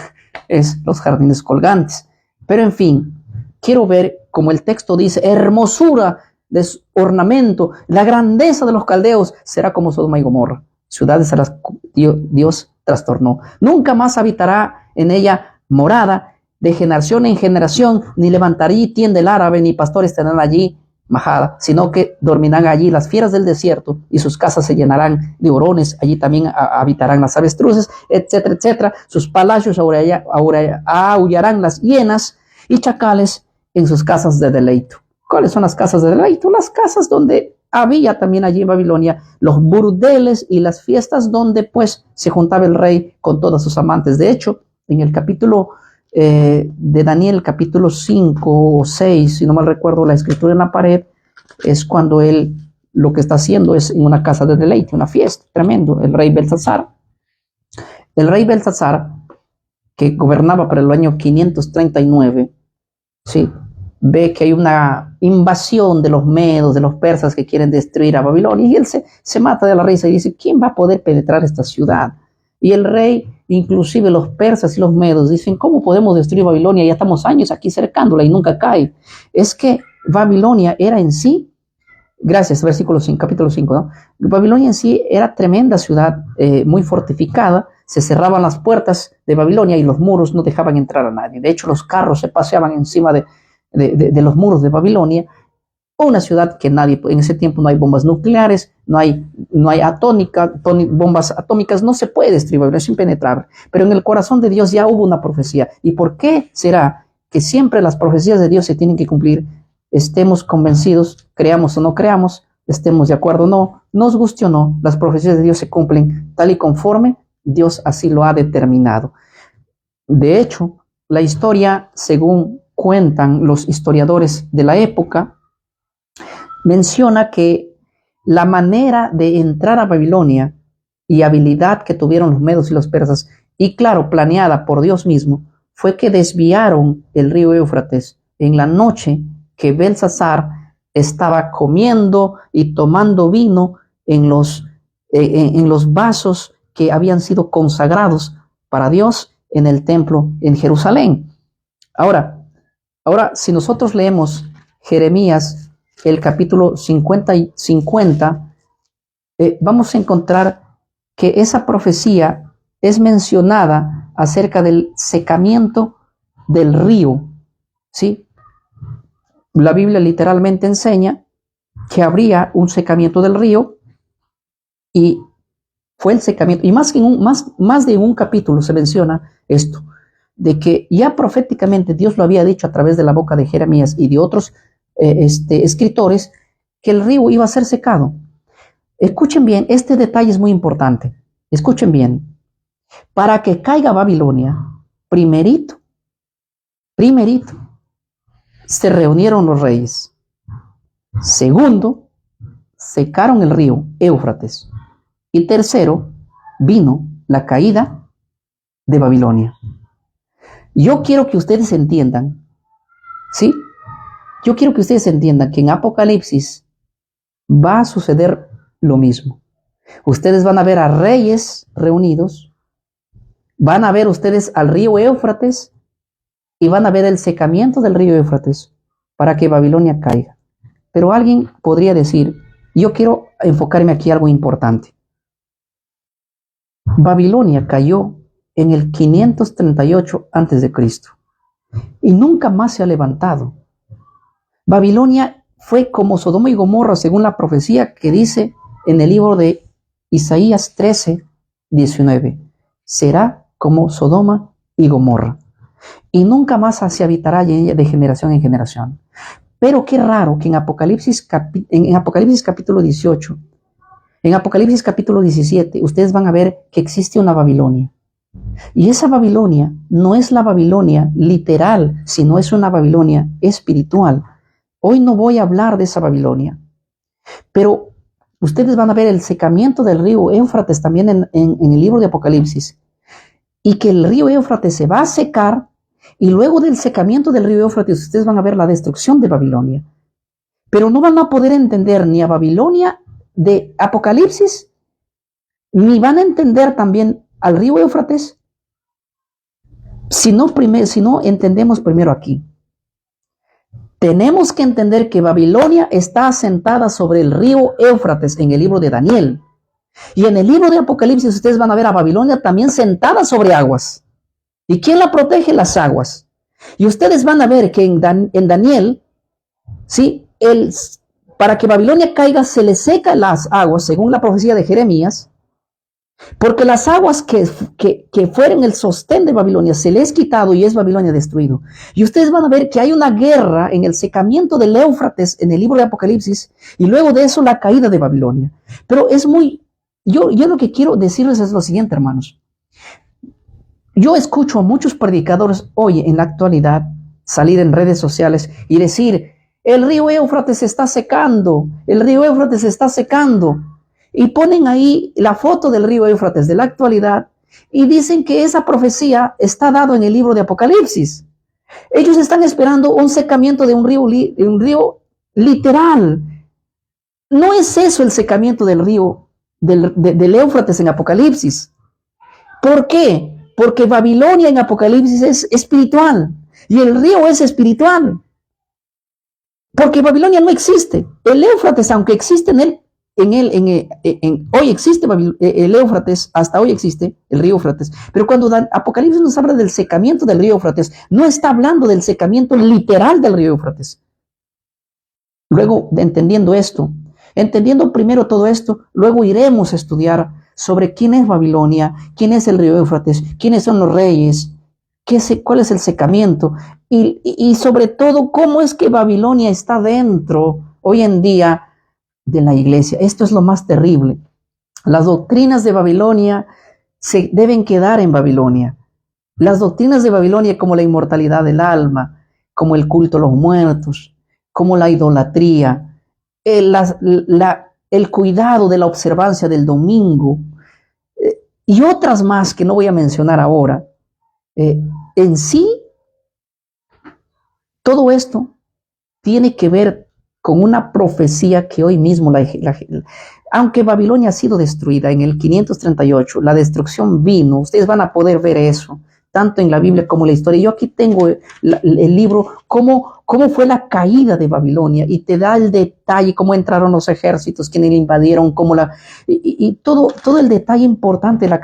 es los jardines colgantes. Pero en fin, quiero ver, como el texto dice, hermosura de su ornamento, la grandeza de los caldeos será como Sodoma y Gomorra, ciudades a las que Dios trastornó. Nunca más habitará en ella morada de generación en generación, ni levantará allí tienda el árabe, ni pastores tendrán allí majada, sino que dormirán allí las fieras del desierto, y sus casas se llenarán de hurones. Allí también habitarán las avestruces, etcétera, etcétera. Sus palacios aullarán las hienas, y chacales en sus casas de deleito. ¿Cuáles son las casas de deleito? Las casas donde había también allí en Babilonia los burdeles y las fiestas donde pues se juntaba el rey con todas sus amantes. De hecho, en el capítulo de Daniel, capítulo 5 o 6, si no mal recuerdo, la escritura en la pared, es cuando él lo que está haciendo es en una casa de deleite, una fiesta, tremendo. El rey Belsasar El rey Belsasar, que gobernaba para el año 539, ¿sí?, ve que hay una invasión de los medos, de los persas que quieren destruir a Babilonia, y él se mata de la risa y dice, ¿quién va a poder penetrar esta ciudad? Y el rey, inclusive los persas y los medos, dicen, ¿cómo podemos destruir Babilonia? Ya estamos años aquí cercándola y nunca cae. Es que Babilonia era en sí, gracias, versículo 5, capítulo 5, ¿no? Babilonia en sí era tremenda ciudad, muy fortificada. Se cerraban las puertas de Babilonia y los muros no dejaban entrar a nadie. De hecho, los carros se paseaban encima de los muros de Babilonia. Una ciudad que nadie, en ese tiempo no hay bombas nucleares, no hay bombas atómicas, no se puede destruir Babilonia, es impenetrable. Pero en el corazón de Dios ya hubo una profecía. ¿Y por qué será que siempre las profecías de Dios se tienen que cumplir? Estemos convencidos, creamos o no creamos, estemos de acuerdo o no, nos guste o no, las profecías de Dios se cumplen tal y conforme Dios así lo ha determinado. De hecho, la historia, según cuentan los historiadores de la época, menciona que la manera de entrar a Babilonia y habilidad que tuvieron los medos y los persas, y claro, planeada por Dios mismo, fue que desviaron el río Éufrates en la noche que Belsasar estaba comiendo y tomando vino en los vasos que habían sido consagrados para Dios en el templo en Jerusalén. Ahora, si nosotros leemos Jeremías, el capítulo 50, vamos a encontrar que esa profecía es mencionada acerca del secamiento del río, ¿sí? La Biblia literalmente enseña que habría un secamiento del río, y fue el secamiento, y más de un capítulo se menciona esto, de que ya proféticamente Dios lo había dicho a través de la boca de Jeremías y de otros escritores, que el río iba a ser secado. Escuchen bien, este detalle es muy importante. Escuchen bien. Para que caiga Babilonia, primerito, se reunieron los reyes. Segundo, secaron el río Éufrates. Y tercero, vino la caída de Babilonia. Yo quiero que ustedes entiendan, ¿sí? Yo quiero que ustedes entiendan que en Apocalipsis va a suceder lo mismo. Ustedes van a ver a reyes reunidos, van a ver ustedes al río Éufrates y van a ver el secamiento del río Éufrates para que Babilonia caiga. Pero alguien podría decir, yo quiero enfocarme aquí en algo importante. Babilonia cayó en el 538 a.C. y nunca más se ha levantado. Babilonia fue como Sodoma y Gomorra, según la profecía que dice en el libro de Isaías 13:19. Será como Sodoma y Gomorra, y nunca más se habitará en ella de generación en generación. Pero qué raro que en Apocalipsis capítulo 18, en Apocalipsis capítulo 17, ustedes van a ver que existe una Babilonia. Y esa Babilonia no es la Babilonia literal, sino es una Babilonia espiritual. Hoy no voy a hablar de esa Babilonia, pero ustedes van a ver el secamiento del río Éufrates también en el libro de Apocalipsis, y que el río Éufrates se va a secar, y luego del secamiento del río Éufrates ustedes van a ver la destrucción de Babilonia. Pero no van a poder entender ni a Babilonia de Apocalipsis, ni van a entender también al río Éufrates si no entendemos primero aquí. Tenemos que entender que Babilonia está asentada sobre el río Éufrates en el libro de Daniel. Y en el libro de Apocalipsis ustedes van a ver a Babilonia también sentada sobre aguas. ¿Y quién la protege? Las aguas. Y ustedes van a ver que en Daniel, ¿sí?, para que Babilonia caiga se le seca las aguas, según la profecía de Jeremías, porque las aguas que fueron el sostén de Babilonia se le es quitado y es Babilonia destruido. Y ustedes van a ver que hay una guerra en el secamiento del Éufrates en el libro de Apocalipsis, y luego de eso la caída de Babilonia. Pero yo lo que quiero decirles es lo siguiente, hermanos. Yo escucho a muchos predicadores hoy en la actualidad salir en redes sociales y decir, el río Éufrates se está secando, el río Éufrates se está secando. Y ponen ahí la foto del río Éufrates de la actualidad Y dicen que esa profecía está dado en el libro de Apocalipsis. Ellos están esperando un secamiento de un río literal. No es eso el secamiento del río del Éufrates en Apocalipsis. ¿Por qué? Porque Babilonia en Apocalipsis es espiritual y el río es espiritual. Porque Babilonia no existe. El Éufrates, aunque existe hoy existe el Éufrates, hasta hoy existe el río Éufrates, pero cuando Apocalipsis nos habla del secamiento del río Éufrates, no está hablando del secamiento literal del río Éufrates. Luego, entendiendo primero todo esto, luego iremos a estudiar sobre quién es Babilonia, quién es el río Éufrates, quiénes son los reyes, cuál es el secamiento y sobre todo cómo es que Babilonia está dentro hoy en día de la iglesia. Esto es lo más terrible. Las doctrinas de Babilonia se deben quedar en Babilonia. Las doctrinas de Babilonia como la inmortalidad del alma, como el culto a los muertos, como la idolatría, el cuidado de la observancia del domingo y otras más que no voy a mencionar ahora. En sí, todo esto tiene que ver con una profecía que hoy mismo, aunque Babilonia ha sido destruida en el 538, la destrucción vino, ustedes van a poder ver eso, tanto en la Biblia como en la historia. Yo aquí tengo el libro, cómo fue la caída de Babilonia, y te da el detalle, cómo entraron los ejércitos, quiénes la invadieron, y todo el detalle importante de la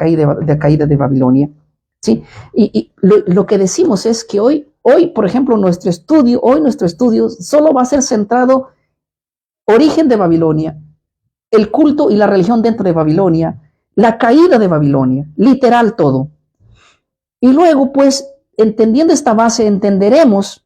caída de Babilonia. ¿Sí? Y lo que decimos es que hoy, por ejemplo, nuestro estudio solo va a ser centrado origen de Babilonia, el culto y la religión dentro de Babilonia, la caída de Babilonia, literal todo. Y luego, pues, entendiendo esta base, entenderemos,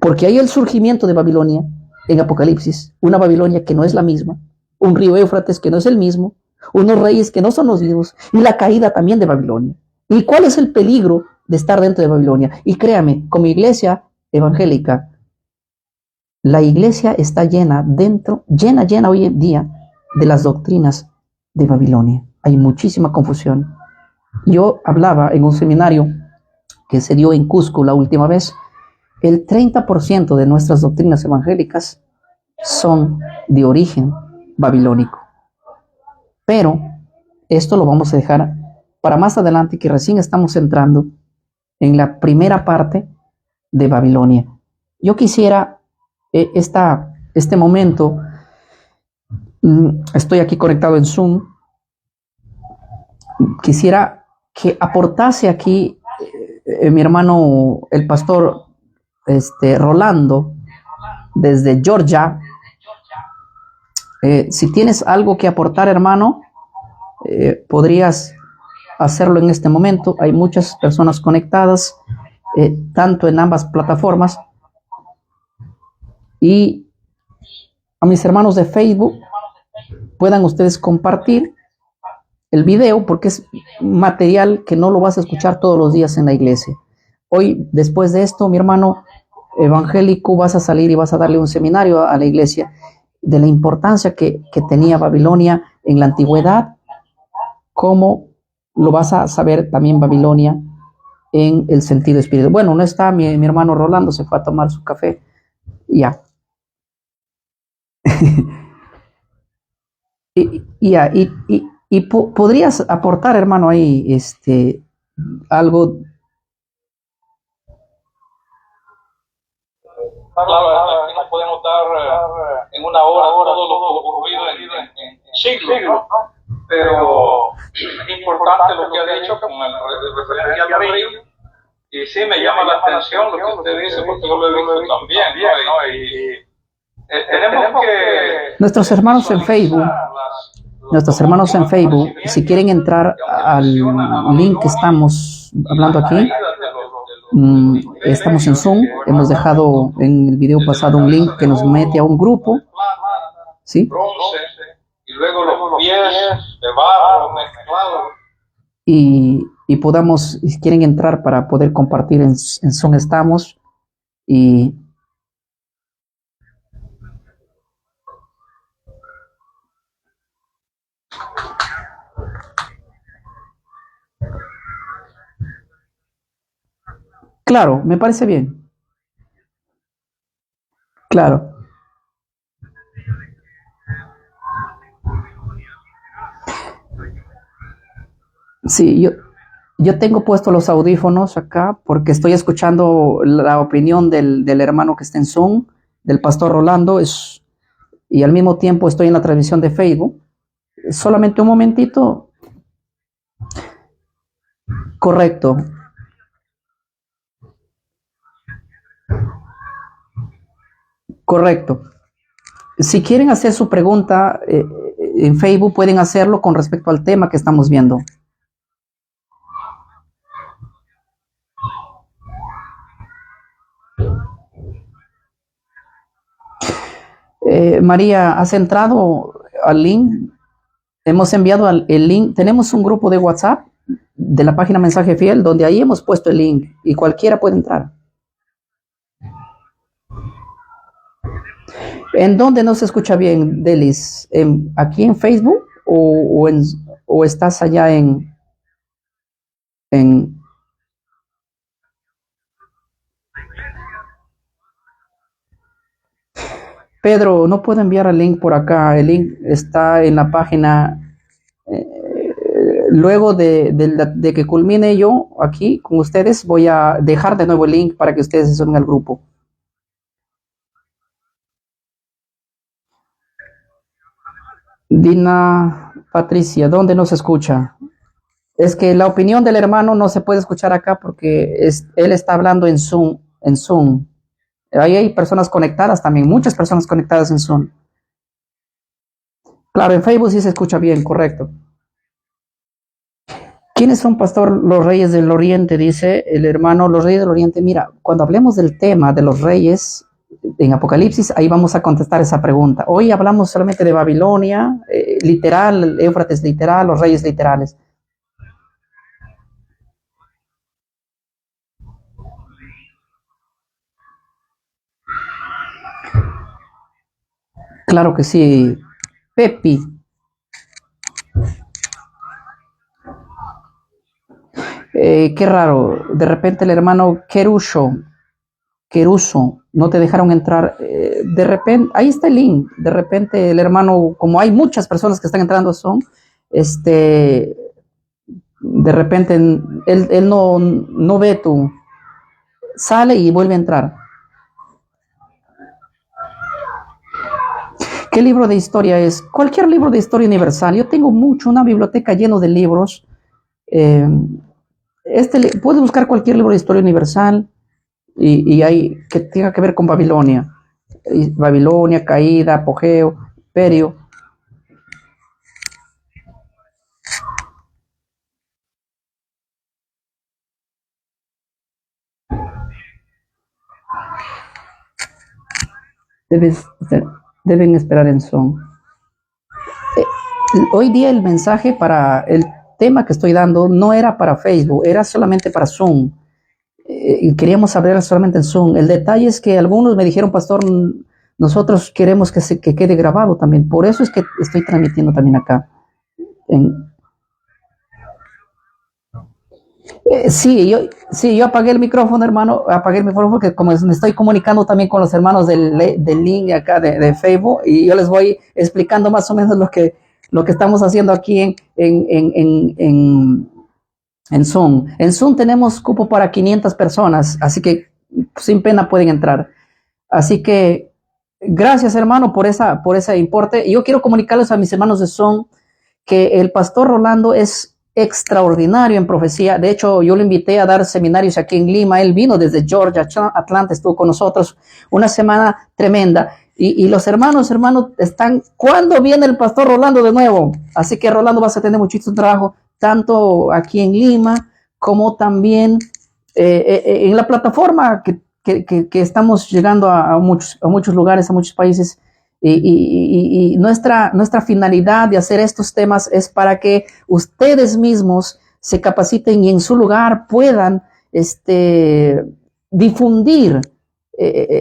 porque hay el surgimiento de Babilonia en Apocalipsis, una Babilonia que no es la misma, un río Éufrates que no es el mismo, unos reyes que no son los mismos, y la caída también de Babilonia. ¿Y cuál es el peligro de estar dentro de Babilonia? Y créame, como iglesia evangélica, la iglesia está llena hoy en día de las doctrinas de Babilonia. Hay muchísima confusión. Yo hablaba en un seminario que se dio en Cusco la última vez. El 30% de nuestras doctrinas evangélicas son de origen babilónico. Pero esto lo vamos a dejar para más adelante, que recién estamos entrando en la primera parte de Babilonia. Yo quisiera este momento, estoy aquí conectado en Zoom, quisiera que aportase aquí mi hermano, el pastor Rolando, desde Georgia. Si tienes algo que aportar, hermano, podrías hacerlo en este momento. Hay muchas personas conectadas, tanto en ambas plataformas. Y a mis hermanos de Facebook, puedan ustedes compartir el video, porque es material que no lo vas a escuchar todos los días en la iglesia. Hoy, después de esto, mi hermano evangélico, vas a salir y vas a darle un seminario a la iglesia de la importancia que tenía Babilonia en la antigüedad, cómo lo vas a saber también Babilonia en el sentido espiritual. Bueno, no está mi hermano Rolando, se fue a tomar su café. Ya. Podrías aportar, hermano, ahí algo. Claro, aquí no podemos dar en una hora todo lo ocurrido en siglos, ¿no? Pero es importante lo que ha dicho con el referente al río. Y sí me llama la atención lo que usted dice, porque yo lo he visto también, ¿no? Y tenemos que... Nuestros hermanos en Facebook, si quieren entrar al link que estamos hablando aquí, estamos en Zoom, hemos dejado en el video pasado un link que nos mete a un grupo, ¿sí? Y luego los pies de barro mezclados. Y podamos, si quieren entrar para poder compartir en Zoom, estamos. Y Claro, me parece bien. Claro. Sí, yo tengo puestos los audífonos acá porque estoy escuchando la opinión del hermano que está en Zoom, del pastor Rolando, y al mismo tiempo estoy en la transmisión de Facebook. Solamente un momentito. Correcto, correcto. Si quieren hacer su pregunta en Facebook, pueden hacerlo con respecto al tema que estamos viendo. María, ¿has entrado al link? Hemos enviado el link. Tenemos un grupo de WhatsApp de la página Mensaje Fiel donde ahí hemos puesto el link y cualquiera puede entrar. ¿En dónde no se escucha bien, Delis? ¿Aquí en Facebook o estás allá en... Pedro, no puedo enviar el link por acá. El link está en la página. Luego de que culmine yo aquí con ustedes, voy a dejar de nuevo el link para que ustedes se sumen al grupo. Dina Patricia, ¿dónde nos escucha? Es que la opinión del hermano no se puede escuchar acá porque él está hablando en Zoom, en Zoom. Ahí hay personas conectadas también, muchas personas conectadas en Zoom. Claro, en Facebook sí se escucha bien, correcto. ¿Quiénes son, pastor, los reyes del oriente? Dice el hermano, los reyes del oriente. Mira, cuando hablemos del tema de los reyes en Apocalipsis, ahí vamos a contestar esa pregunta. Hoy hablamos solamente de Babilonia, literal, Éufrates literal, los reyes literales. Claro que sí. Pepi. Qué raro. De repente el hermano Queruso, no te dejaron entrar. De repente, ahí está el link. De repente el hermano, como hay muchas personas que están entrando, de repente él no ve tu, sale y vuelve a entrar. ¿Qué libro de historia es? Cualquier libro de historia universal. Yo tengo una biblioteca llena de libros. Puedes buscar cualquier libro de historia universal y hay que tenga que ver con Babilonia. Babilonia, caída, apogeo, imperio. Deben esperar en Zoom. Hoy día el mensaje para el tema que estoy dando no era para Facebook, era solamente para Zoom. Y queríamos hablar solamente en Zoom. El detalle es que algunos me dijeron, pastor, nosotros queremos que quede grabado también. Por eso es que estoy transmitiendo también acá. Sí, yo apagué el micrófono, hermano, apagué el micrófono porque como me estoy comunicando también con los hermanos del link acá de Facebook y yo les voy explicando más o menos lo que estamos haciendo aquí en Zoom. En Zoom tenemos cupo para 500 personas, así que sin pena pueden entrar. Así que gracias, hermano, por ese importe. Yo quiero comunicarles a mis hermanos de Zoom que el pastor Rolando es extraordinario en profecía. De hecho, yo lo invité a dar seminarios aquí en Lima. Él vino desde Georgia, Atlanta, estuvo con nosotros una semana tremenda. Y los hermanos están, ¿cuándo viene el pastor Rolando de nuevo? Así que Rolando vas a tener muchísimo trabajo, tanto aquí en Lima como también en la plataforma que estamos llegando a muchos lugares, a muchos países. Y nuestra finalidad de hacer estos temas es para que ustedes mismos se capaciten y en su lugar puedan difundir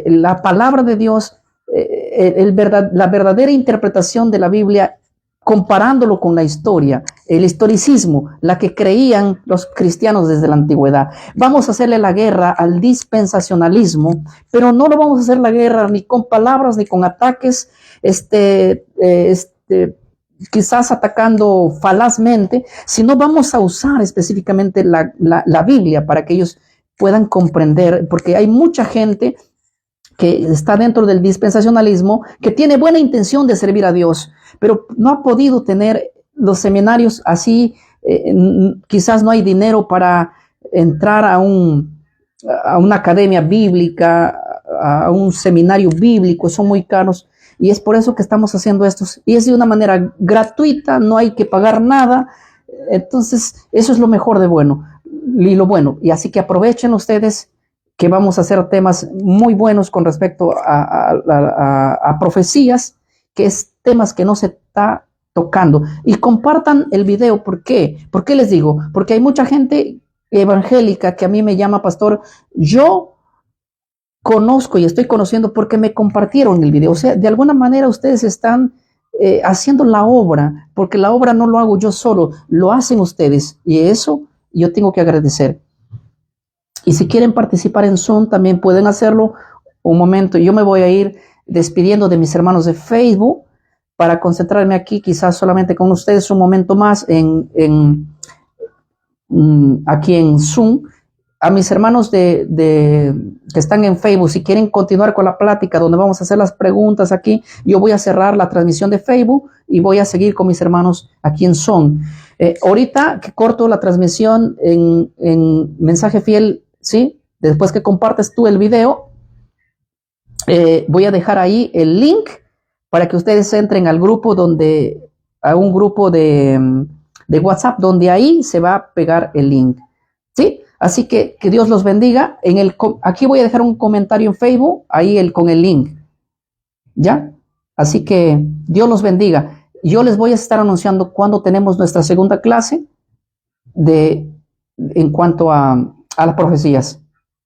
la palabra de Dios, la verdadera interpretación de la Biblia comparándolo con la historia, el historicismo, la que creían los cristianos desde la antigüedad. Vamos a hacerle la guerra al dispensacionalismo, pero no lo vamos a hacer la guerra ni con palabras ni con ataques, quizás atacando falazmente, sino vamos a usar específicamente la Biblia para que ellos puedan comprender, porque hay mucha gente que está dentro del dispensacionalismo, que tiene buena intención de servir a Dios, pero no ha podido tener los seminarios así, quizás no hay dinero para entrar a una academia bíblica, a un seminario bíblico, son muy caros, y es por eso que estamos haciendo estos, y es de una manera gratuita, no hay que pagar nada, entonces eso es lo mejor de bueno, y lo bueno, y así que aprovechen ustedes que vamos a hacer temas muy buenos con respecto a profecías, que es temas que no se está tocando. Y compartan el video. ¿Por qué? ¿Por qué les digo? Porque hay mucha gente evangélica que a mí me llama, pastor, yo conozco y estoy conociendo porque me compartieron el video. O sea, de alguna manera ustedes están haciendo la obra, porque la obra no lo hago yo solo, lo hacen ustedes. Y eso yo tengo que agradecer. Y si quieren participar en Zoom, también pueden hacerlo. Un momento, yo me voy a ir despidiendo de mis hermanos de Facebook para concentrarme aquí, quizás solamente con ustedes un momento más aquí en Zoom. A mis hermanos que están en Facebook, si quieren continuar con la plática donde vamos a hacer las preguntas aquí, yo voy a cerrar la transmisión de Facebook y voy a seguir con mis hermanos aquí en Zoom. Ahorita que corto la transmisión en Mensaje Fiel, ¿sí? Después que compartes tú el video, voy a dejar ahí el link para que ustedes entren al grupo a un grupo de WhatsApp, donde ahí se va a pegar el link, ¿sí? Así que Dios los bendiga. Aquí voy a dejar un comentario en Facebook, ahí con el link, ¿ya? Así que Dios los bendiga. Yo les voy a estar anunciando cuando tenemos nuestra segunda clase en cuanto a las profecías.